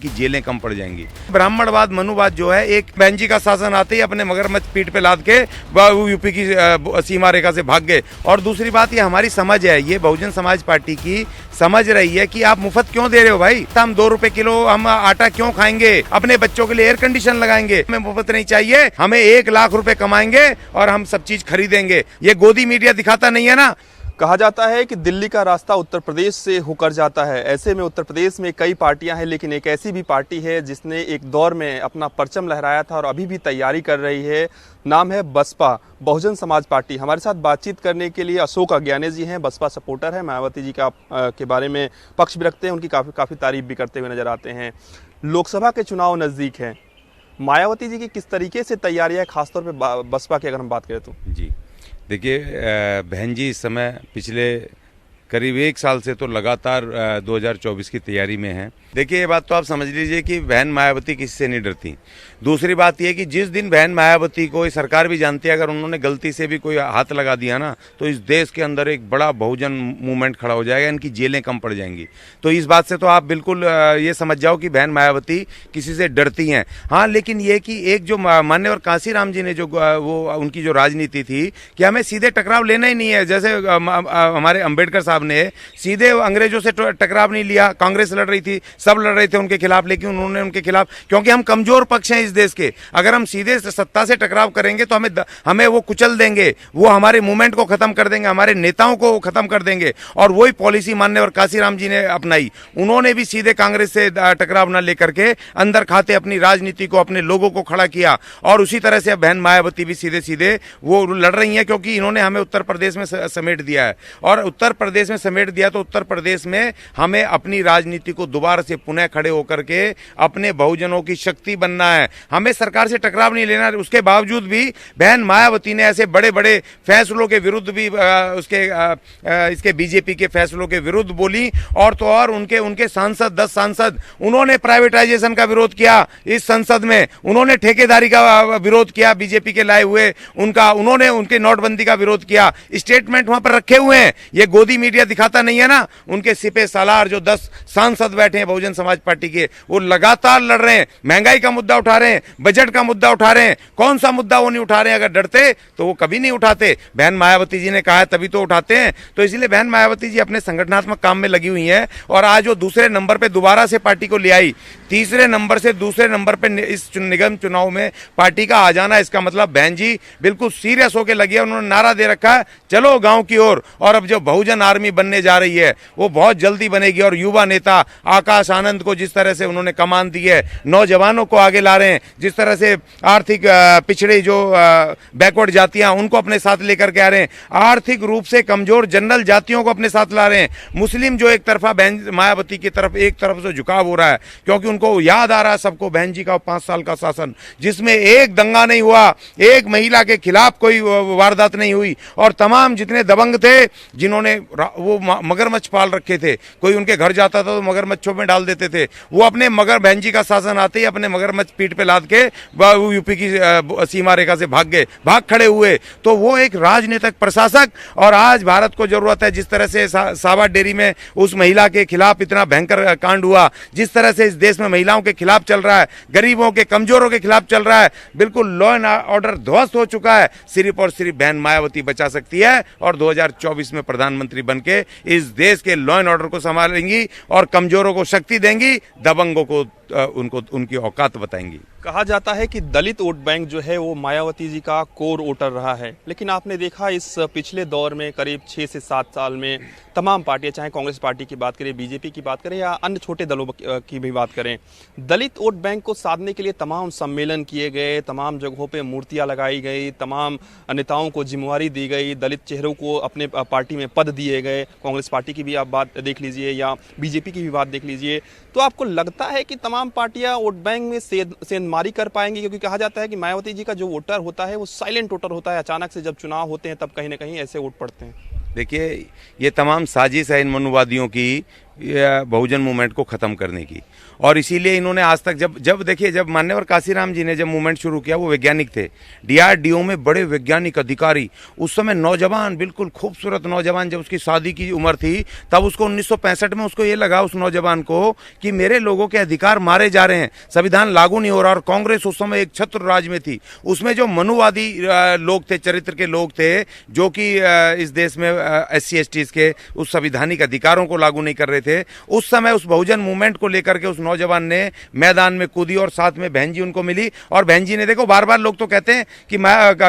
इनकी जेलें कम पड़ जाएंगी। ब्राह्मणवाद मनुवाद जो है, एक बहन जी का शासन आते ही अपने मगरमच्छ पीठ पे लाद के वो यूपी की सीमा रेखा से भाग गए। और दूसरी बात, ये हमारी समझ है, ये बहुजन समाज पार्टी की समझ रही है कि आप मुफ्त क्यों दे रहे हो भाई। हम 2 रुपए किलो हम आटा क्यों खाएंगे, अपने बच्चों के लिए एयर कंडीशन लगाएंगे, हमें मुफ्त नहीं चाहिए, हमें 1 लाख रुपए कमाएंगे और हम सब चीज खरीदेंगे। ये गोदी मीडिया दिखाता नहीं है ना। कहा जाता है कि दिल्ली का रास्ता उत्तर प्रदेश से होकर जाता है। ऐसे में उत्तर प्रदेश में कई पार्टियां हैं, लेकिन एक ऐसी भी पार्टी है जिसने एक दौर में अपना परचम लहराया था और अभी भी तैयारी कर रही है। नाम है बसपा, बहुजन समाज पार्टी। हमारे साथ बातचीत करने के लिए अशोक अज्ञाने जी हैं, बसपा सपोर्टर हैं, मायावती जी के बारे में पक्ष भी रखते हैं, उनकी काफ़ी तारीफ भी करते हुए नजर आते हैं। लोकसभा के चुनाव नज़दीक हैं, मायावती जी की किस तरीके से तैयारियां है, खासतौर पर बसपा की अगर हम बात करें तो? जी देखिए, बहन जी इस समय पिछले करीब 1 साल से तो लगातार 2024 की तैयारी में है। देखिए, ये बात तो आप समझ लीजिए कि बहन मायावती किसी से नहीं डरती। दूसरी बात यह कि जिस दिन बहन मायावती को, सरकार भी जानती है, अगर उन्होंने गलती से भी कोई हाथ लगा दिया ना, तो इस देश के अंदर एक बड़ा बहुजन मूवमेंट खड़ा हो जाएगा, इनकी जेलें कम पड़ जाएंगी। तो इस बात से तो आप बिल्कुल ये समझ जाओ कि बहन मायावती किसी से डरती हैं। हाँ, लेकिन ये कि एक जो मान्यवर कांशीराम जी ने जो वो उनकी जो राजनीति थी कि हमें सीधे टकराव लेना ही नहीं है, जैसे हमारे अंबेडकर साहब ने सीधे अंग्रेजों से टकराव नहीं लिया। कांग्रेस लड़ रही थी, सब लड़ रहे थे उनके खिलाफ, लेकिन उन्होंने उनके खिलाफ, क्योंकि हम कमजोर पक्ष हैं इस देश के, अगर हम सीधे सत्ता से टकराव करेंगे तो हमें वो कुचल देंगे, वो हमारे मूवमेंट को खत्म कर देंगे, हमारे नेताओं को खत्म कर देंगे। और वही पॉलिसी मान्यवर कांशीराम जी ने अपनाई। उन्होंने भी सीधे कांग्रेस से टकराव न लेकर के अंदर खाते अपनी राजनीति को, अपने लोगों को खड़ा किया। और उसी तरह से अब बहन मायावती भी सीधे सीधे वो लड़ रही हैं, क्योंकि इन्होंने हमें उत्तर प्रदेश में समेट दिया है। और उत्तर प्रदेश में समेट दिया तो उत्तर प्रदेश में हमें अपनी राजनीति को दोबारा से पुनः खड़े होकर के अपने बहुजनों की शक्ति बनना है। हमें सरकार से टकराव नहीं लेना। उसके बावजूद भी बहन मायावती ने ऐसे बड़े बड़े फैसलों के विरुद्ध भी इसके बीजेपी के फैसलों के विरुद्ध बोली। और तो और उनके सांसद 10 सांसद उन्होंने प्राइवेटाइजेशन का विरोध किया इस संसद में, उन्होंने ठेकेदारी का विरोध किया बीजेपी के लाए हुए, उन्होंने उनके नोटबंदी का विरोध किया। स्टेटमेंट वहां पर रखे हुए हैं, ये गोदी मीडिया दिखाता नहीं है ना। उनके सिपे सालार जो 10 सांसद बैठे हैं बहुजन समाज पार्टी के, वो लगातार लड़ रहे हैं, महंगाई का मुद्दा उठा रहे हैं, बजट का मुद्दा उठा रहे हैं। कौन सा मुद्दा वो नहीं उठा रहे हैं? अगर डरते तो वो कभी नहीं उठाते। बहन मायावती जी ने कहा है तभी तो उठाते हैं। तो इसलिए बहन मायावती जी अपने संगठनात्मक काम में लगी हुई हैं। और आज वो दूसरे नंबर पे दोबारा से पार्टी को ले आई, तीसरे नंबर से दूसरे नंबर पे इस निगम चुनाव में पार्टी का आ जाना, इसका मतलब बहन जी बिल्कुल सीरियस होकर लगी है। उन्होंने नारा दे रखा है, चलो गांव की ओर। और अब जो बहुजन आर्मी बनने जा रही है वो बहुत जल्दी बनेगी। और युवा नेता आकाश आनंद को जिस तरह से उन्होंने कमान दी है, नौजवानों को आगे ला रहे हैं, जिस तरह से आर्थिक पिछड़े जो बैकवर्ड जातियां उनको अपने साथ लेकर के आ रहे हैं, आर्थिक रूप से कमजोर जनरल जातियों को अपने साथ ला रहे हैं, मुस्लिम जो एक तरफा बहन मायावती की तरफ एक तरफ से झुकाव हो रहा है, क्योंकि उनको याद आ रहा है सबको बहन जी का 5 साल का शासन, जिसमें एक दंगा नहीं हुआ, एक महिला के खिलाफ कोई वारदात नहीं हुई। और तमाम जितने दबंग थे जिन्होंने वो मगरमच्छ पाल रखे थे, कोई उनके घर जाता था तो मगरमच्छों में डाल देते थे, वो अपने बहन जी का शासन आते ही अपने मगरमच्छ पीठ पे लाद के यूपी की सीमा रेखा से भाग खड़े हुए। तो वो एक राजनीतिक प्रशासक। और आज भारत को जरूरत है, जिस तरह से सावा डेयरी में उस महिला के खिलाफ इतना भयंकर कांड हुआ, जिस तरह से इस देश में महिलाओं के खिलाफ चल रहा है, गरीबों के कमजोरों के खिलाफ चल रहा है, बिल्कुल लॉ एंड ऑर्डर ध्वस्त हो चुका है। सिर्फ और सिर्फ बहन मायावती बचा सकती है और 2024 में प्रधानमंत्री बनके इस देश के लॉ एंड ऑर्डर को संभालेंगी और कमजोरों को शक्ति देंगी, दबंगों को उनकी औकात बताएंगी। कहा जाता है कि दलित वोट बैंक जो है वो मायावती जी का कोर वोटर रहा है, लेकिन आपने देखा इस पिछले दौर में करीब 6 से 7 साल में तमाम पार्टियां, चाहे कांग्रेस पार्टी की बात करें, बीजेपी की बात करें या अन्य छोटे दलों की भी बात करें, दलित वोट बैंक को साधने के लिए तमाम सम्मेलन किए गए, तमाम जगहों पे मूर्तियां लगाई गई, तमाम नेताओं को जिम्मेवारी दी गई, दलित चेहरों को अपने पार्टी में पद दिए गए। कांग्रेस पार्टी की भी आप बात देख लीजिए या बीजेपी की भी बात देख लीजिए। तो आपको लगता है कि तमाम पार्टियां वोट बैंक में सेंधमारी कर पाएंगी? क्योंकि कहा जाता है कि मायावती जी का जो वोटर होता है वो साइलेंट वोटर होता है, अचानक से जब चुनाव होते हैं तब कहीं ना कहीं ऐसे वोट पड़ते हैं। देखिए, ये तमाम साजिश है इन मनुवादियों की बहुजन मूवमेंट को ख़त्म करने की। और इसीलिए इन्होंने आज तक जब मान्यवर काशीराम जी ने जब मूवमेंट शुरू किया, वो वैज्ञानिक थे, डीआरडीओ में बड़े वैज्ञानिक अधिकारी, उस समय नौजवान, बिल्कुल खूबसूरत नौजवान, जब उसकी शादी की उम्र थी तब उसको 1965 में उसको ये लगा, उस नौजवान को, कि मेरे लोगों के अधिकार मारे जा रहे हैं, संविधान लागू नहीं हो रहा। और कांग्रेस उस समय एक छत्र राज में थी, उसमें जो मनुवादी लोग थे, चरित्र के लोग थे, जो कि इस देश में SC STs के उस संविधानिक अधिकारों को लागू नहीं कर रहे थे, उस समय उस बहुजन मूवमेंट को लेकर के उस नौजवान ने मैदान में कूदी और साथ में बहन जी उनको मिली। और बहन जी ने, देखो बार बार लोग तो कहते हैं कि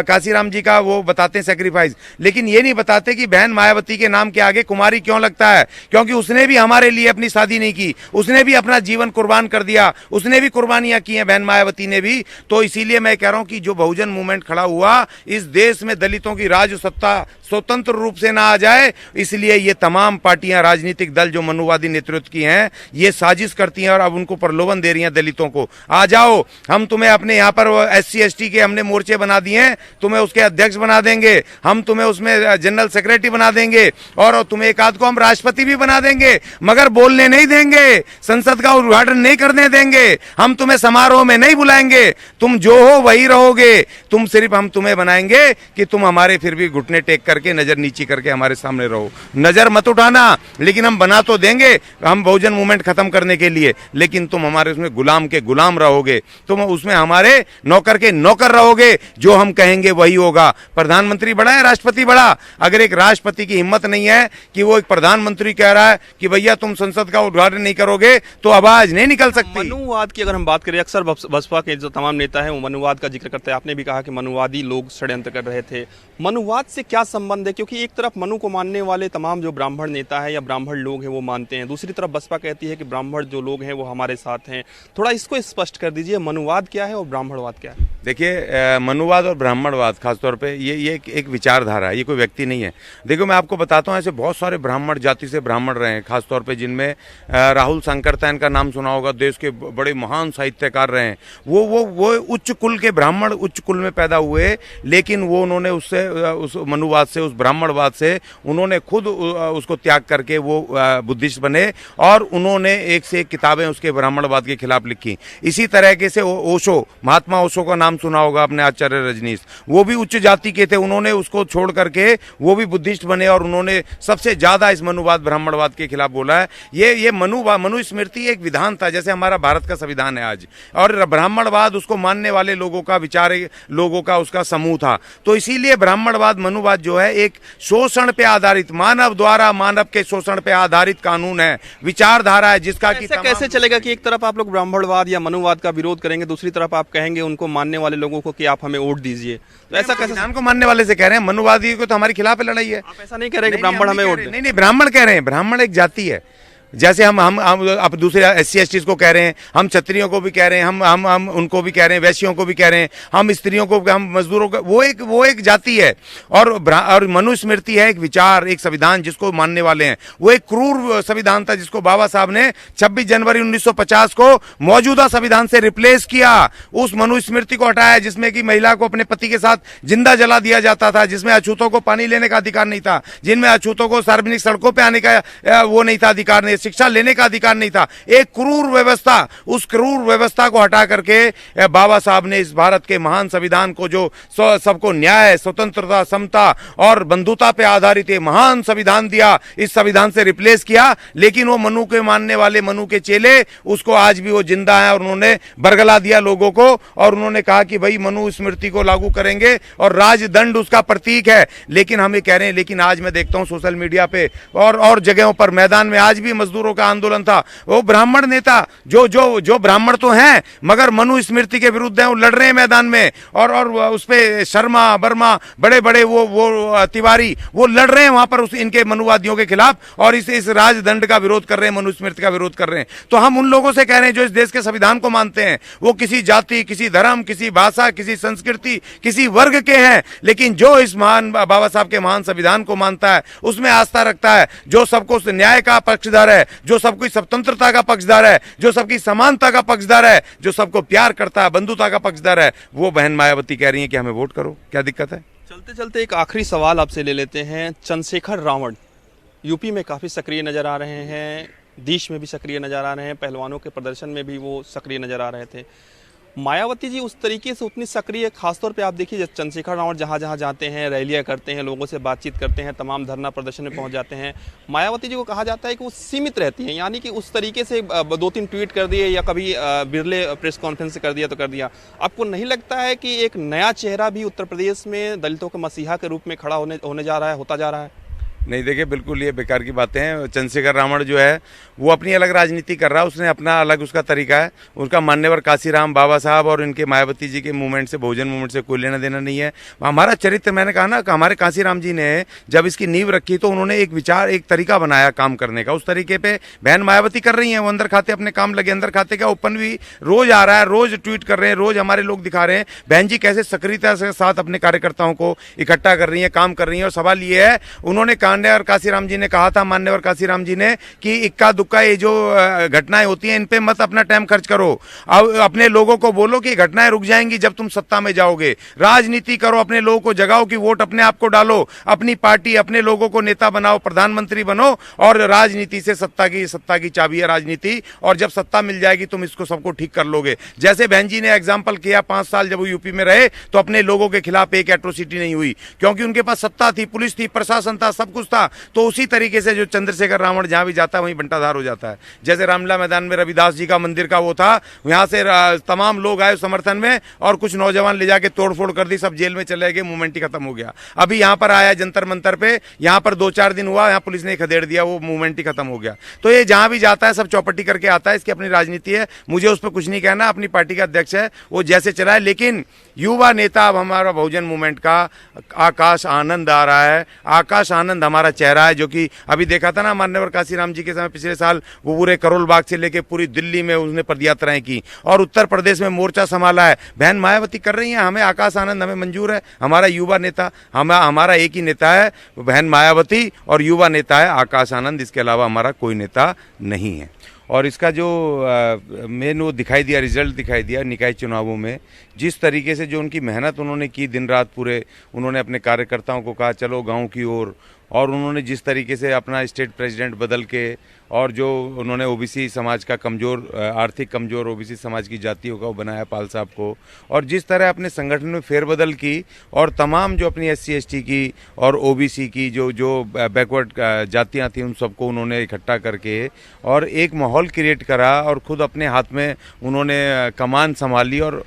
काशीराम जी का वो बताते हैं सेक्रीफाइस, लेकिन ये नहीं बताते कि बहन मायावती के नाम के आगे कुमारी क्यों लगता है, क्योंकि उसने भी हमारे लिए अपनी शादी नहीं की, उसने भी अपना जीवन कुर्बान कर दिया, उसने भी कुर्बानियां की हैं, बहन मायावती ने भी। तो इसीलिए मैं कह रहा हूं कि जो बहुजन मूवमेंट खड़ा हुआ, इस देश में दलितों की राज सत्ता स्वतंत्र रूप से ना आ जाए, इसलिए ये तमाम पार्टियां, राजनीतिक दल जो मनुवादी नेतृत्व की हैं, ये साजिश करती हैं और अब उनको प्रलोभन दे रही हैं दलितों को, आ जाओ, हम तुम्हें अपने यहाँ पर SC ST के हमने मोर्चे बना दिए हैं, तुम्हें उसके अध्यक्ष बना देंगे, हम तुम्हें उसमें जनरल सेक्रेटरी बना देंगे, और तुम्हें एक आध को हम राष्ट्रपति भी बना देंगे, मगर बोलने नहीं देंगे, संसद का उद्घाटन नहीं करने देंगे, हम तुम्हें समारोह में नहीं बुलाएंगे, तुम जो हो वही रहोगे, तुम सिर्फ हम तुम्हें बनाएंगे कि तुम हमारे फिर भी घुटने टेक करके, नजर नीची करके हमारे सामने रहो, नजर मत उठाना, लेकिन हम बना तो देंगे, हम बहुजन मूवमेंट खत्म करने के लिए, लेकिन तुम हमारे उसमें गुलाम के गुलाम रहोगे, तुम उसमें हमारे नौकर के नौकर रहोगे, जो हम कहेंगे वही होगा। प्रधानमंत्री बड़ा है, राष्ट्रपति बड़ा, अगर एक राष्ट्रपति की हिम्मत नहीं है कि वो एक प्रधानमंत्री कह रहा है कि भैया तुम संसद का उद्घाटन नहीं करोगे, तो आवाज नहीं निकल सकती। मनुवाद की अगर हम बात करें, अक्सर बसपा के जो तमाम नेता हैं वो मनुवाद का जिक्र करते हैं। आपने भी कहा कि मनुवादी लोग षड्यंत्र कर रहे थे, मनुवाद से क्या संबंध है? क्योंकि एक तरफ मनु को मानने वाले तमाम जो ब्राह्मण नेता है या ब्राह्मण लोग हैं वो मानते हैं, दूसरी तरफ बसपा कहती है कि ब्राह्मण जो लोग हैं वो हमारे साथ हैं। थोड़ा इसको स्पष्ट कर दीजिए, मनुवाद क्या है और ब्राह्मणवाद क्या है? देखिए, मनुवाद और ब्राह्मणवाद खासतौर पे ये एक विचारधारा है, ये कोई व्यक्ति नहीं है। देखो मैं आपको बताता हूँ, ऐसे बहुत सारे ब्राह्मण जाति से ब्राह्मण रहे हैं, खासतौर पे जिनमें राहुल शंकरतैन का नाम सुना होगा, देश के बड़े महान साहित्यकार रहे हैं। वो उच्च कुल के ब्राह्मण, उच्च कुल में पैदा हुए, लेकिन वो उन्होंने उस मनुवाद से, उस ब्राह्मणवाद से उन्होंने खुद उसको त्याग करके वो बुद्धिस्ट बने, और उन्होंने एक से एक किताबें उसके ब्राह्मणवाद के खिलाफ लिखी। इसी तरीके से ओशो, महात्मा ओशो का नाम सुना होगा आपने, आचार्य रजनीश, वो भी उच्च जाति के थे, उन्होंने उसको छोड़ करके वो भी बुद्धिस्ट बने, और उन्होंने सबसे ज्यादा इस मनुवाद ब्राह्मणवाद के खिलाफ बोला है। ये मनुस्मृति एक विधान था, जैसे हमारा भारत का संविधान है आज, और ब्राह्मणवाद उसको मानने वाले लोगों का, विचार लोगों का उसका समूह था। तो इसीलिए ब्राह्मणवाद, मनुवाद जो है एक शोषण पे आधारित, मानव द्वारा मानव के शोषण पे आधारित कानून है, विचारधारा है, जिसका कि कैसे चलेगा कि एक तरफ आप लोग ब्राह्मणवाद या मनुवाद का विरोध करेंगे, दूसरी तरफ आप कहेंगे उनको मानने वाले लोगों को कि आप हमें वोट दीजिए? तो ऐसा कैसे? संविधान को मानने वाले से कह रहे हैं, मनुवादी को तो हमारे खिलाफ लड़ाई है। आप ऐसा नहीं कह रहे कि ब्राह्मण हमें वोट दें? नहीं, ब्राह्मण कह रहे हैं, ब्राह्मण एक जाति है, जैसे हम अब दूसरे SC STs को कह रहे हैं, हम क्षत्रियों को भी कह रहे हैं, हम उनको भी कह रहे हैं, वैश्यों को भी कह रहे हैं, हम स्त्रियों को, हम मजदूरों को, वो एक जाति है। और मनुस्मृति है एक विचार, एक संविधान जिसको मानने वाले हैं। वो एक क्रूर संविधान था जिसको बाबा साहब ने 26 जनवरी 1950 को मौजूदा संविधान से रिप्लेस किया। उस मनुस्मृति को हटाया जिसमें कि महिला को अपने पति के साथ जिंदा जला दिया जाता था, जिसमें अछूतों को पानी लेने का अधिकार नहीं था, जिनमें अछूतों को सार्वजनिक सड़कों पर आने का वो नहीं था, अधिकार नहीं, शिक्षा लेने का अधिकार नहीं था। एक क्रूर व्यवस्था, उस क्रूर व्यवस्था को हटा करके बाबा साहब ने इस भारत के महान संविधान को, जो सबको न्याय, स्वतंत्रता, समता और बंधुता पे आधारित ये महान संविधान दिया, इस संविधान से रिप्लेस किया। लेकिन वो मनु के मानने वाले, मनु के चेले, उसको आज भी वो जिंदा है, और उन्होंने बरगला दिया लोगों को, और उन्होंने कहा कि भाई मनु स्मृति को लागू करेंगे, और राजदंड उसका प्रतीक है। लेकिन हम ये कह रहे हैं, लेकिन आज मैं देखता हूं सोशल मीडिया पे और जगहों पर, मैदान में आज भी मजदूरों का आंदोलन था। वो ब्राह्मण नेता जो ब्राह्मण तो हैं मगर मनु स्मृति के विरुद्ध हैं, वो लड़ रहे हैं मैदान में, और उस पे शर्मा, वर्मा, बड़े बड़े वो तिवारी, वो लड़ रहे हैं वहां पर इनके मनुवादियों के खिलाफ, और इस राजदंड का विरोध कर रहे हैं, मनुस्मृति का विरोध कर रहे हैं। तो हम उन लोगों से कह रहे हैं जो इस देश के संविधान को मानते हैं, वो किसी जाति, किसी धर्म, किसी भाषा, किसी संस्कृति, किसी वर्ग के हैं, लेकिन जो इस महान बाबा साहब के महान संविधान को मानता है, उसमें आस्था रखता है, जो सबको न्याय का पक्षधर है, जो सबकी स्वतंत्रता का पक्षधर है, जो सबकी समानता का पक्षधर है, जो सबको प्यार करता है, बंधुता का पक्षधर है, वो बहन मायावती कह रही है कि हमें वोट करो। क्या दिक्कत है? चलते चलते एक आखिरी सवाल आपसे ले लेते हैं। चंद्रशेखर रावण यूपी में काफ़ी सक्रिय नज़र आ रहे हैं, देश में भी सक्रिय नजर आ रहे हैं, पहलवानों के प्रदर्शन में भी वो सक्रिय नजर आ रहे थे। मायावती जी उस तरीके से उतनी सक्रिय, खासतौर पे आप देखिए चंद्रशेखर रावण जहाँ जहाँ जाते हैं, रैलियाँ करते हैं, लोगों से बातचीत करते हैं, तमाम धरना प्रदर्शन में पहुँच जाते हैं। मायावती जी को कहा जाता है कि वो सीमित रहती हैं, यानी कि उस तरीके से 2-3 ट्वीट कर दिए या कभी बिरले प्रेस कॉन्फ्रेंस से कर दिया तो कर दिया। आपको नहीं लगता है कि एक नया चेहरा भी उत्तर प्रदेश में दलितों के मसीहा के रूप में खड़ा होने जा रहा है, होता जा रहा है? नहीं, देखिए बिल्कुल ये बेकार की बातें हैं। चंद्रशेखर रावण जो है वो अपनी अलग राजनीति कर रहा है, उसने अपना अलग उसका तरीका है। उसका मान्यवर काशीराम बाबा साहब और इनके मायावती जी के मूवमेंट से, बहुजन मूवमेंट से कोई लेना देना नहीं है। हमारा चरित्र, मैंने कहा ना कि हमारे काशीराम जी ने जब इसकी नींव रखी तो उन्होंने एक विचार, एक तरीका बनाया काम करने का। उस तरीके पे बहन मायावती कर रही हैं, वो अंदर खाते अपने काम लगे। अंदर खाते का ओपन भी रोज आ रहा है, रोज ट्वीट कर रहे हैं, रोज हमारे लोग दिखा रहे हैं बहन जी कैसे सक्रियता के साथ अपने कार्यकर्ताओं को इकट्ठा कर रही है, काम कर रही है। और सवाल ये है, उन्होंने कांडेर काशीराम जी ने कहा था, मान्यवर काशीराम जी ने, कि इक्का दुक्का ये जो घटनाएं होती हैं इन पे मत अपना टाइम खर्च करो। अब अपने लोगों को बोलो कि घटनाएं रुक जाएंगी जब तुम सत्ता में जाओगे। राजनीति करो, अपने लोगों को जगाओ कि वोट अपने आप को डालो, अपनी पार्टी, अपने लोगों को नेता बनाओ, प्रधानमंत्री बनो। और राजनीति से सत्ता की चाबी है राजनीति, और जब सत्ता मिल जाएगी तुम इसको सबको ठीक कर लोगे। जैसे बहन जी ने एग्जाम्पल किया, 5 साल जब वो यूपी में रहे तो अपने लोगों के खिलाफ एक एट्रोसिटी नहीं हुई, क्योंकि उनके पास सत्ता थी, पुलिस थी, प्रशासन था, सब कुछ था। तो उसी तरीके से जो चंद्रशेखर रावण जहां भी जाता है वहीं बंटाधार हो जाता है। जैसे रामलीला मैदान में रविदास जी का मंदिर का वो था, यहां से तमाम लोग आए समर्थन में और कुछ नौजवान ले जाके तोड़फोड़ कर दी, सब जेल में चले गए, मूवमेंट ही खत्म हो गया। अभी यहां पर आया जंतर मंतर पे, यहां पर 2-4 दिन हुआ, यहां पुलिस ने खदेड़ दिया, वो मूवमेंट ही खत्म हो गया। तो ये जहां भी जाता है सब चौपटी करके आता है, इसकी अपनी राजनीति है, मुझे उस पर कुछ नहीं कहना। अपनी पार्टी का अध्यक्ष है, वो जैसे चलाए। लेकिन युवा नेता अब हमारा बहुजन मूवमेंट का आकाश आनंद आ रहा है। आकाश आनंद हमारा चेहरा है, जो कि अभी देखा था ना मान्यवर काशीराम जी के समय, पिछले साल वो पूरे करोल बाग से लेके पूरी दिल्ली में उसने पदयात्राएं की और उत्तर प्रदेश में मोर्चा संभाला है। बहन मायावती कर रही हैं, हमें आकाश आनंद हमें मंजूर है। हमारा युवा नेता, हमारा एक ही नेता है बहन मायावती, और युवा नेता है आकाश आनंद, इसके अलावा हमारा कोई नेता नहीं है। और इसका जो मेन वो दिखाई दिया, रिजल्ट दिखाई दिया निकाय चुनावों में, जिस तरीके से जो उनकी मेहनत उन्होंने की, दिन रात पूरे उन्होंने अपने कार्यकर्ताओं को कहा चलो गांव की ओर, और उन्होंने जिस तरीके से अपना स्टेट प्रेसिडेंट बदल के, और जो उन्होंने ओबीसी समाज का कमज़ोर, आर्थिक कमज़ोर ओबीसी समाज की जातियों का वो बनाया पाल साहब को, और जिस तरह अपने संगठन में फेरबदल की, और तमाम जो अपनी SC ST की और ओबीसी की जो बैकवर्ड जातियां थी उन सबको उन्होंने इकट्ठा करके और एक माहौल क्रिएट करा, और ख़ुद अपने हाथ में उन्होंने कमान संभाली, और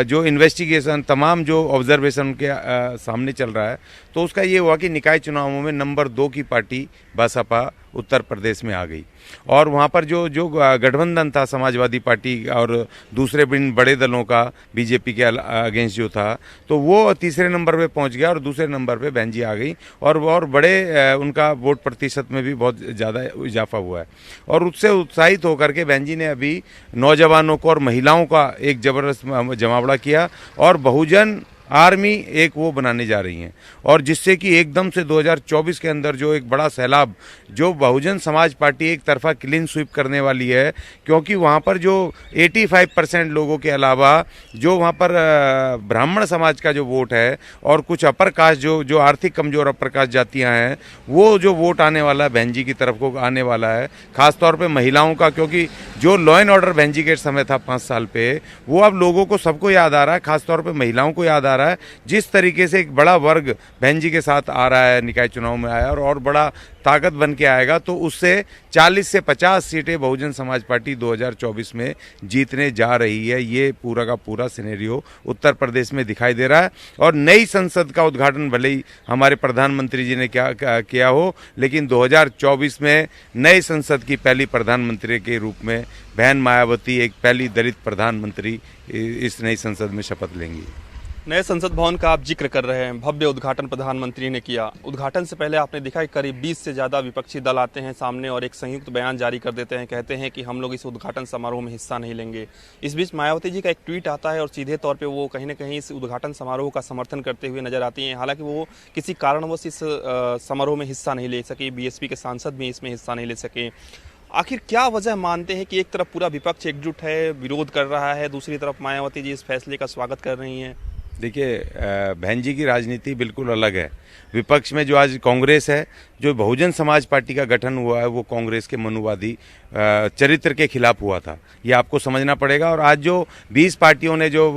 जो इन्वेस्टिगेशन, तमाम जो ऑब्जर्वेशन उनके सामने चल रहा है, तो उसका ये हुआ कि निकाय चुनावों में नंबर 2 की पार्टी बसपा उत्तर प्रदेश में आ गई। और वहाँ पर जो गठबंधन था समाजवादी पार्टी और दूसरे बड़े दलों का, बीजेपी के अगेंस्ट जो था, तो वो तीसरे नंबर पे पहुँच गया और दूसरे नंबर पे बहन जी आ गई, और बड़े उनका वोट प्रतिशत में भी बहुत ज़्यादा इजाफा हुआ है। और उससे उत्साहित होकर के बहन जी ने अभी नौजवानों को और महिलाओं का एक ज़बरदस्त जमावड़ा किया, और बहुजन आर्मी एक वो बनाने जा रही हैं, और जिससे कि एकदम से 2024 के अंदर जो एक बड़ा सैलाब, जो बहुजन समाज पार्टी एक तरफा क्लीन स्वीप करने वाली है, क्योंकि वहाँ पर जो 85% लोगों के अलावा जो वहाँ पर ब्राह्मण समाज का जो वोट है और कुछ अपर कास्ट, जो आर्थिक कमजोर अपर कास्ट जातियाँ हैं, वो जो वोट आने वाला है बहन जी की तरफ को आने वाला है, खासतौर पर महिलाओं का, क्योंकि जो लॉ एंड ऑर्डर बहन जी के समय था 5 साल पे, वो अब लोगों को सबको याद आ रहा है, खासतौर पर महिलाओं को याद आ रहा है। जिस तरीके से एक बड़ा वर्ग बहन जी के साथ आ रहा है, निकाय चुनाव में आया और बड़ा ताकत बन के आएगा, तो उससे 40 से 50 सीटें बहुजन समाज पार्टी 2024 में जीतने जा रही है। ये पूरा का पूरा सिनेरियो उत्तर प्रदेश में दिखाई दे रहा है। और नई संसद का उद्घाटन भले ही हमारे प्रधानमंत्री जी ने किया हो, लेकिन 2024 में नई संसद की पहली प्रधानमंत्री के रूप में बहन मायावती एक पहली दलित प्रधानमंत्री इस नई संसद में शपथ लेंगी। नए संसद भवन का आप जिक्र कर रहे हैं, भव्य उद्घाटन प्रधानमंत्री ने किया। उद्घाटन से पहले आपने देखा कि करीब 20 से ज़्यादा विपक्षी दल आते हैं सामने और एक संयुक्त बयान जारी कर देते हैं, कहते हैं कि हम लोग इस उद्घाटन समारोह में हिस्सा नहीं लेंगे। इस बीच मायावती जी का एक ट्वीट आता है और सीधे तौर पर वो कहीं ना कहीं इस उद्घाटन समारोह का समर्थन करते हुए नजर आती हैं। हालांकि वो किसी कारणवश इस समारोह में हिस्सा नहीं ले सके, BSP के सांसद भी इसमें हिस्सा नहीं ले सके। आखिर क्या वजह मानते हैं कि एक तरफ पूरा विपक्ष एकजुट है, विरोध कर रहा है, दूसरी तरफ मायावती जी इस फैसले का स्वागत कर रही हैं? देखिए बहन जी की राजनीति बिल्कुल अलग है। विपक्ष में जो आज कांग्रेस है, जो बहुजन समाज पार्टी का गठन हुआ है, वो कांग्रेस के मनुवादी चरित्र के खिलाफ हुआ था, ये आपको समझना पड़ेगा। और आज जो 20 पार्टियों ने जो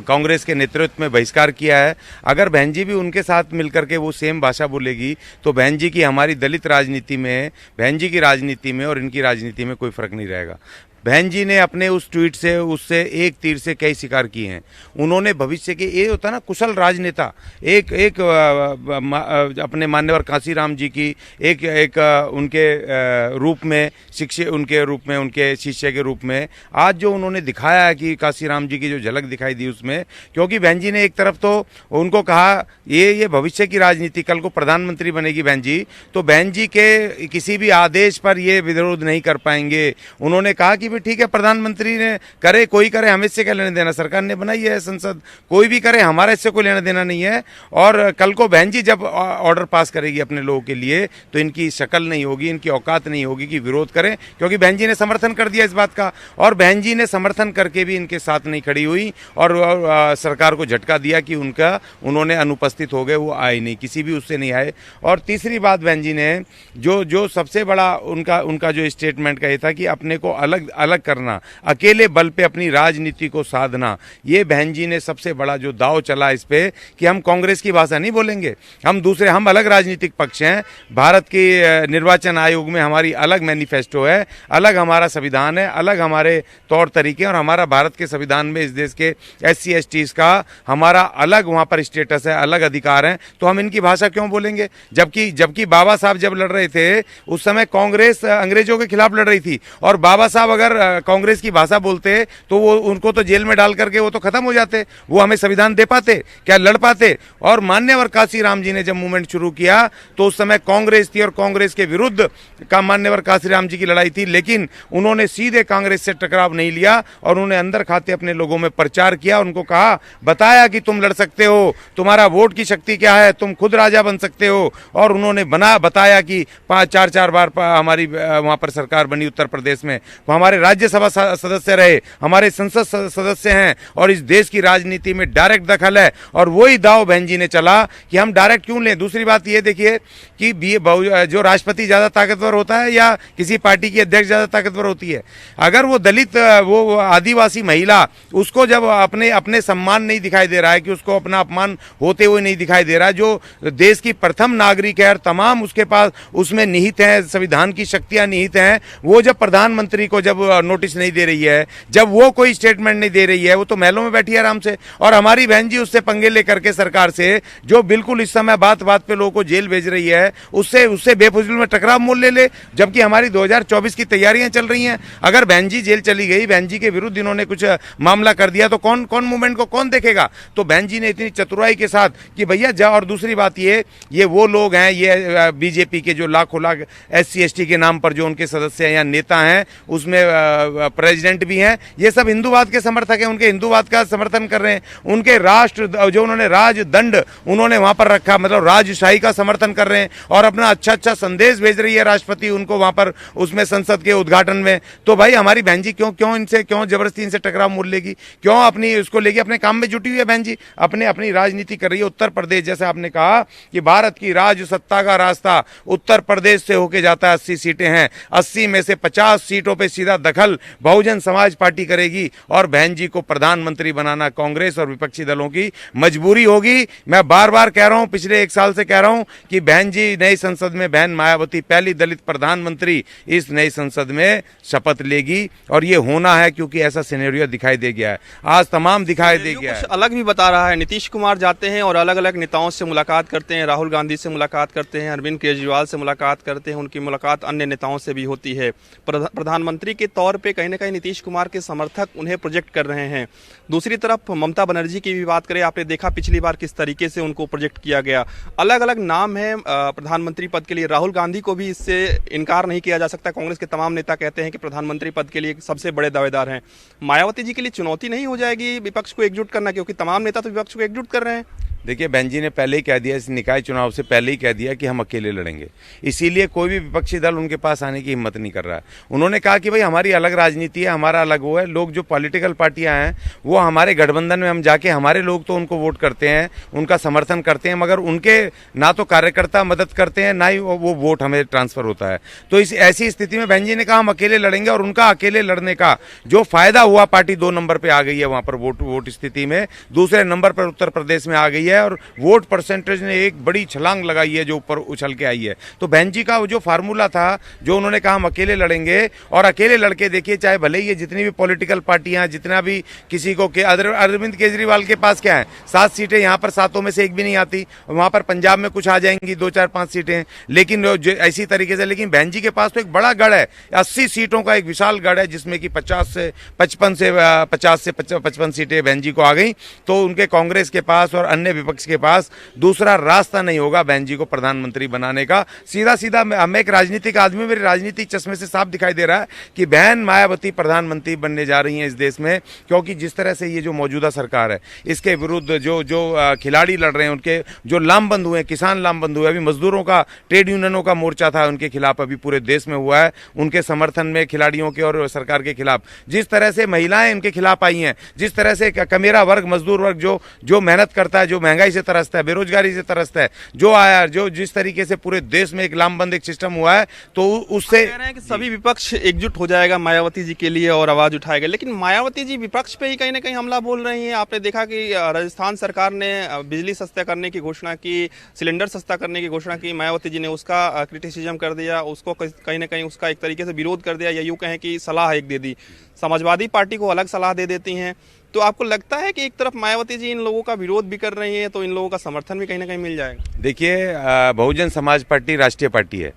कांग्रेस के नेतृत्व में बहिष्कार किया है, अगर बहन जी भी उनके साथ मिलकर के वो सेम भाषा बोलेगी तो बहन जी की हमारी दलित राजनीति में, बहन जी की राजनीति में और इनकी राजनीति में कोई फर्क नहीं रहेगा। बहन जी ने अपने उस ट्वीट से, उससे एक तीर से कई शिकार किए हैं। उन्होंने भविष्य के, ये होता ना कुशल राजनेता, एक अपने मान्यवर कांसीराम जी की एक उनके रूप में, शिष्य उनके रूप में, उनके शिष्य के रूप में आज जो उन्होंने दिखाया है कि कांसीराम जी की जो झलक दिखाई दी उसमें, क्योंकि बहन जी ने एक तरफ तो उनको कहा ये भविष्य की राजनीति, कल को प्रधानमंत्री बनेगी बहन जी, तो बहन जी के किसी भी आदेश पर ये विरोध नहीं कर पाएंगे। उन्होंने कहा कि ठीक है, प्रधानमंत्री ने करे, कोई करे, हमें इससे क्या लेना देना, सरकार ने बनाई है संसद, कोई भी करे, हमारा इससे कोई लेना देना नहीं है। और कल को बहन जी जब ऑर्डर पास करेगी अपने लोगों के लिए तो इनकी शक्ल नहीं होगी, इनकी औकात नहीं होगी कि विरोध करें, क्योंकि बहन जी ने समर्थन कर दिया इस बात का। और बहन जी ने समर्थन करके भी इनके साथ नहीं खड़ी हुई और सरकार को झटका दिया कि उन्होंने अनुपस्थित हो गए, वो आए नहीं, किसी भी उससे नहीं आए। और तीसरी बात बहन जी ने जो सबसे बड़ा उनका जो स्टेटमेंट का ये था कि अपने को अलग करना, अकेले बल पे अपनी राजनीति को साधना, ये बहन जी ने सबसे बड़ा जो दाव चला इस पे कि हम कांग्रेस की भाषा नहीं बोलेंगे, हम अलग राजनीतिक पक्ष हैं। भारत के निर्वाचन आयोग में हमारी अलग मैनिफेस्टो है, अलग हमारा संविधान है, अलग हमारे तौर तरीके, और हमारा भारत के संविधान में इस देश के SC STs का हमारा अलग वहां पर स्टेटस है, अलग अधिकार है, तो हम इनकी भाषा क्यों बोलेंगे। जबकि बाबा साहब जब लड़ रहे थे उस समय कांग्रेस अंग्रेजों के खिलाफ लड़ रही थी, और बाबा साहब अगर कांग्रेस की भाषा बोलते तो वो उनको तो जेल में डाल करके वो तो खत्म हो जाते, वो हमें संविधान दे पाते क्या, लड़ पाते। और मान्यवर कांसीराम जी ने जब मूवमेंट शुरू किया तो उस समय कांग्रेस थी और कांग्रेस के विरुद्ध का मान्यवर कांसीराम जी की लड़ाई थी, लेकिन उन्होंने सीधे कांग्रेस से टकराव नहीं लिया और उन्होंने अंदर खाते अपने लोगों में प्रचार किया, उनको कहा, बताया कि तुम लड़ सकते हो, तुम्हारा वोट की शक्ति क्या है, तुम खुद राजा बन सकते हो। और उन्होंने बताया कि 5-4 बार हमारी वहां पर सरकार बनी उत्तर प्रदेश में, वो हमारे राज्यसभा सदस्य रहे, हमारे संसद सदस्य हैं, और इस देश की राजनीति में डायरेक्ट दखल है। और वही दाव बहन जी ने चला कि हम डायरेक्ट क्यों लें। दूसरी बात ये देखिए कि जो राष्ट्रपति ज्यादा ताकतवर होता है या किसी पार्टी की अध्यक्ष ज्यादा ताकतवर होती है। अगर वो दलित, वो आदिवासी महिला, उसको जब अपने सम्मान नहीं दिखाई दे रहा है, कि उसको अपना अपमान होते हुए नहीं दिखाई दे रहा है, जो देश की प्रथम नागरिक है और तमाम उसके पास उसमें निहित है, संविधान की शक्तियां निहित हैं, वो जब प्रधानमंत्री को जब नोटिस नहीं दे रही है, जब वो कोई स्टेटमेंट नहीं दे रही है, वो तो महलों में बैठी है आराम से। और हमारी बहन जी उससे पंगे लेकर के सरकार से, जो बिल्कुल इस समय बात पे लोगों को जेल भेज रही है, उससे बेफिजूल में टकराव मोल ले, जबकि हमारी 2024 की तैयारियां चल रही हैं। अगर बहन जी जेल चली गई, बहन जी के विरुद्ध इन्होंने कुछ मामला कर दिया तो कौन मूवमेंट को कौन देखेगा। तो बहन जी ने इतनी चतुराई के साथ कि भैया जा। और दूसरी बात ये वो लोग हैं, ये बीजेपी के जो लाखों लाख SC ST के नाम पर जो उनके सदस्य हैं या नेता हैं, उसमें प्रेसिडेंट भी हैं, ये सब हिंदूवाद के समर्थक हैं, उनके हिंदूवाद का समर्थन कर रहे हैं। उनके राष्ट्र जो उन्होंने राजदंड उन्होंने वहां पर रखा, मतलब राजशाही का समर्थन कर रहे हैं, और अपना अच्छा संदेश भेज रही है राष्ट्रपति उनको वहां पर उसमें संसद के उद्घाटन में। तो भाई हमारी बहन जी क्यों जबरदस्ती इनसे टकराव मोल लेगी, क्यों अपनी उसको लेगी, अपने काम में जुटी हुई है बहन जी, अपनी राजनीति कर रही है। उत्तर प्रदेश, जैसे आपने कहा कि भारत की राज सत्ता का रास्ता उत्तर प्रदेश से होके जाता है, 80 सीटें हैं, 80 में से 50 सीटों पे सीधा दखल बहुजन समाज पार्टी करेगी, और बहन जी को प्रधानमंत्री बनाना कांग्रेस और विपक्षी दलों की मजबूरी होगी। मैं बार बार कह रहा हूं, पिछले 1 साल से कह रहा हूं कि बहन जी नई संसद में, बहन मायावती पहली दलित प्रधानमंत्री इस नई संसद में शपथ लेगी, और ये होना है क्योंकि ऐसा सिनेरियो दिखाई दे गया है, आज तमाम दिखाई दे गया है। कुछ अलग भी बता रहा है, नीतीश कुमार जाते हैं और अलग अलग नेताओं से मुलाकात करते हैं, राहुल गांधी से मुलाकात करते हैं, अरविंद केजरीवाल से मुलाकात करते हैं, उनकी मुलाकात अन्य नेताओं से भी होती है। प्रधानमंत्री के तौर पे कहीं ना कहीं नीतीश कुमार के समर्थक उन्हें प्रोजेक्ट कर रहे हैं। दूसरी तरफ ममता बनर्जी की भी बात करें, आपने देखा पिछली बार किस तरीके से उनको प्रोजेक्ट किया गया। अलग अलग नाम है प्रधानमंत्री पद के लिए। राहुल गांधी को भी इससे इनकार नहीं किया जा सकता, कांग्रेस के तमाम नेता कहते हैं कि प्रधानमंत्री पद के लिए सबसे बड़े दावेदार हैं। मायावती जी के लिए चुनौती नहीं हो जाएगी विपक्ष को एकजुट करना, क्योंकि तमाम नेता तो विपक्ष को एकजुट कर रहे हैं। देखिए बहन जी ने पहले ही कह दिया, इस निकाय चुनाव से पहले ही कह दिया कि हम अकेले लड़ेंगे। इसीलिए कोई भी विपक्षी दल उनके पास आने की हिम्मत नहीं कर रहा है। उन्होंने कहा कि भाई हमारी अलग राजनीति है, हमारा अलग वो है। लोग जो पॉलिटिकल पार्टियां हैं वो हमारे गठबंधन में हम जाके, हमारे लोग तो उनको वोट करते हैं, उनका समर्थन करते हैं, मगर उनके ना तो कार्यकर्ता मदद करते हैं, ना ही वो वोट हमें ट्रांसफर होता है। तो इस ऐसी स्थिति में बहन जी ने कहा हम अकेले लड़ेंगे, और उनका अकेले लड़ने का जो फायदा हुआ, पार्टी 2 नंबर पे आ गई है वहां पर वोट स्थिति में, दूसरे नंबर पर उत्तर प्रदेश में आ गई है, और वोट परसेंटेज ने एक बड़ी छलांग लगाई है जो ऊपर उछल के आई है। तो बहन जी का वो जो फार्मूला था, जो उन्होंने कहा हम अकेले लड़ेंगे, और अकेले लड़के देखिए, चाहे भले ही ये जितनी भी पॉलिटिकल पार्टियां, जितना भी किसी को अरविंद केजरीवाल के पास क्या है, 7 सीटें, यहां पर 7 में से एक भी नहीं आती, वहां पर पंजाब में कुछ आ जाएंगी 2 4 5 सीटें, लेकिन ऐसी तरीके से। लेकिन बहन जी के पास तो एक बड़ा गढ़ है, 80 सीटों का एक विशाल गढ़ है, जिसमें कि 50 से 55 सीटें बहन जी को आ गई। तो उनके कांग्रेस के पास और अन्य विपक्ष के पास दूसरा रास्ता नहीं होगा बहन जी को प्रधानमंत्री बनाने का। सीधा सीधा मैं एक राजनीतिक आदमी, मेरे राजनीतिक चश्मे से साफ दिखाई दे रहा है कि बहन मायावती प्रधानमंत्री बनने जा रही हैं इस देश में। क्योंकि जिस तरह से ये जो मौजूदा सरकार है, इसके विरुद्ध जो खिलाड़ी लड़ रहे हैं, उनके जो लामबंद हुए, किसान लामबंद हुए, अभी मजदूरों का, ट्रेड यूनियनों का मोर्चा था, उनके खिलाफ अभी पूरे देश में हुआ है, उनके समर्थन में खिलाड़ियों के और सरकार के खिलाफ। जिस तरह से महिलाएं इनके खिलाफ आई हैं, जिस तरह से कमेरा वर्ग, मजदूर वर्ग जो मेहनत करता है, जो महंगाई से तरसता है, बेरोजगारी से तरसता है, जो आया, जो जिस तरीके से पूरे देश में एक लामबंद एक सिस्टम हुआ है, तो उससे कह रहे हैं कि सभी विपक्ष एकजुट हो जाएगा मायावती जी के लिए और आवाज उठाएगा। लेकिन मायावती जी विपक्ष पे ही कहीं ना कहीं हमला बोल रही हैं। आपने देखा कि राजस्थान सरकार ने बिजली सस्ता करने की घोषणा की, सिलेंडर सस्ता करने की घोषणा की, मायावती जी ने उसका क्रिटिसिज्म कर दिया, उसको कहीं ना कहीं उसका एक तरीके से विरोध कर दिया, या यूं कहें कि सलाह एक दे दी। समाजवादी पार्टी को अलग सलाह दे देती हैं। तो आपको लगता है कि एक तरफ मायावती जी इन लोगों का विरोध भी कर रही हैं, तो इन लोगों का समर्थन भी कहीं ना कहीं मिल जाएगा? देखिए, बहुजन समाज पार्टी राष्ट्रीय पार्टी है,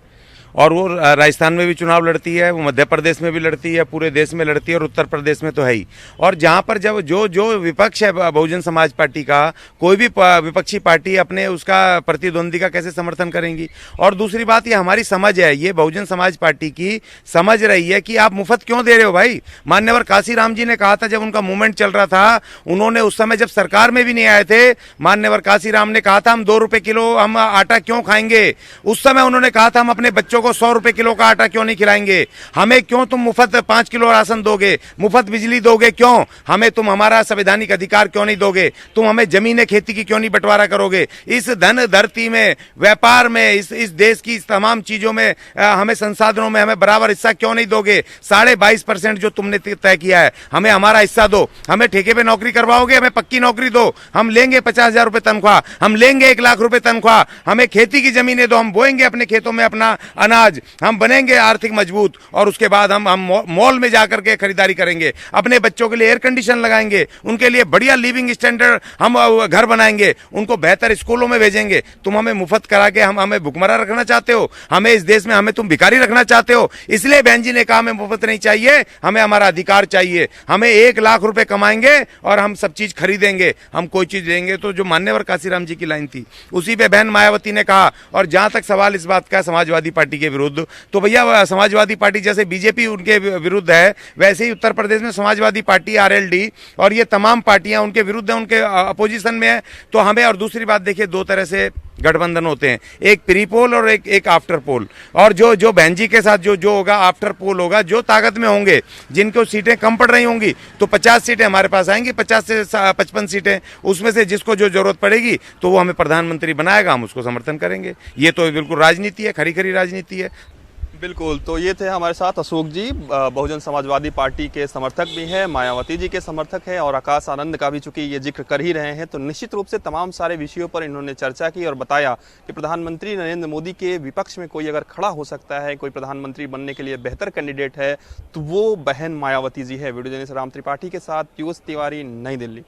और वो राजस्थान में भी चुनाव लड़ती है, वो मध्य प्रदेश में भी लड़ती है, पूरे देश में लड़ती है, और उत्तर प्रदेश में तो है ही। और जहां पर जब जो विपक्ष है बहुजन समाज पार्टी का, कोई भी विपक्षी पार्टी अपने उसका प्रतिद्वंदी का कैसे समर्थन करेंगी। और दूसरी बात, ये हमारी समझ है, ये बहुजन समाज पार्टी की समझ रही है कि आप मुफ्त क्यों दे रहे हो भाई। मान्यवर काशीराम जी ने कहा था, जब उनका मूवमेंट चल रहा था, उन्होंने उस समय जब सरकार में भी नहीं आए थे, मान्यवर काशीराम ने कहा था हम 2 रुपए किलो हम आटा क्यों खाएंगे। उस समय उन्होंने कहा था हम अपने बच्चों को 100 रुपए किलो का आटा क्यों नहीं खिलाएंगे, हमें क्यों तुम मुफ्त 5 किलो राशन दोगे, मुफ्त बिजली दोगे क्यों, हमें तुम हमारा संवैधानिक अधिकार क्यों नहीं दोगे, तुम हमें जमीनें खेती की क्यों नहीं बंटवारा करोगे, इस धन धरती में, व्यापार में, इस देश की तमाम चीजों में, हमें संसाधनों में हमें बराबर हिस्सा क्यों नहीं दोगे। 22.5% जो तुमने तय किया है, हमें हमारा हिस्सा दो। हमें ठेके पे नौकरी करवाओगे, हमें पक्की नौकरी दो, हम लेंगे 50,000 रुपए तनख्वाह, हम लेंगे 1 लाख रुपए तनख्वाह, हमें खेती की जमीनें दो, हम बोएंगे अपने खेतों में अपना अनाज, हम बनेंगे आर्थिक मजबूत, और उसके बाद हम मॉल में जाकर के खरीदारी करेंगे, अपने बच्चों के लिए एयर कंडीशन लगाएंगे, उनके लिए बढ़िया लिविंग स्टैंडर्ड हम घर बनाएंगे, उनको बेहतर स्कूलों में भेजेंगे। तुम हमें मुफ्त करा के हमें भुखमरा रखना चाहते हो, हमें इस देश में हमें तुम भिखारी रखना चाहते हो। इसलिए बहन जी ने कहा हमें मुफ्त नहीं चाहिए, हमें हमारा अधिकार चाहिए, हमें 1 लाख रुपए कमाएंगे और हम सब चीज खरीदेंगे, हम कोई चीज लेंगे। तो जो मान्यवर काशीराम जी की लाइन थी, उसी पे बहन मायावती ने कहा। और जहां तक सवाल इस बात का समाजवादी पार्टी के विरुद्ध, तो भैया समाजवादी पार्टी जैसे बीजेपी उनके विरुद्ध है, वैसे ही उत्तर प्रदेश में समाजवादी पार्टी, आरएलडी और ये तमाम पार्टियां उनके विरुद्ध है, उनके अपोजिशन में है। तो हमें, और दूसरी बात देखिए, 2 तरह से गठबंधन होते हैं, एक प्री पोल और एक आफ्टर पोल। और जो बहन जी के साथ जो होगा आफ्टर पोल होगा, जो ताकत में होंगे, जिनको सीटें कम पड़ रही होंगी, तो 50 सीटें हमारे पास आएंगी, 50 से 55 सीटें, उसमें से जिसको जो जरूरत पड़ेगी तो वो हमें प्रधानमंत्री बनाएगा, हम उसको समर्थन करेंगे। ये तो बिल्कुल राजनीति है, खरी खरी राजनीति है। बिल्कुल। तो ये थे हमारे साथ अशोक जी, बहुजन समाजवादी पार्टी के समर्थक भी हैं, मायावती जी के समर्थक हैं, और आकाश आनंद का भी चूंकि ये जिक्र कर ही रहे हैं, तो निश्चित रूप से तमाम सारे विषयों पर इन्होंने चर्चा की और बताया कि प्रधानमंत्री नरेंद्र मोदी के विपक्ष में कोई अगर खड़ा हो सकता है, कोई प्रधानमंत्री बनने के लिए बेहतर कैंडिडेट है, तो वो बहन मायावती जी है। वीडियो जर्नलिस्ट राम त्रिपाठी के साथ पीयूष तिवारी, नई दिल्ली।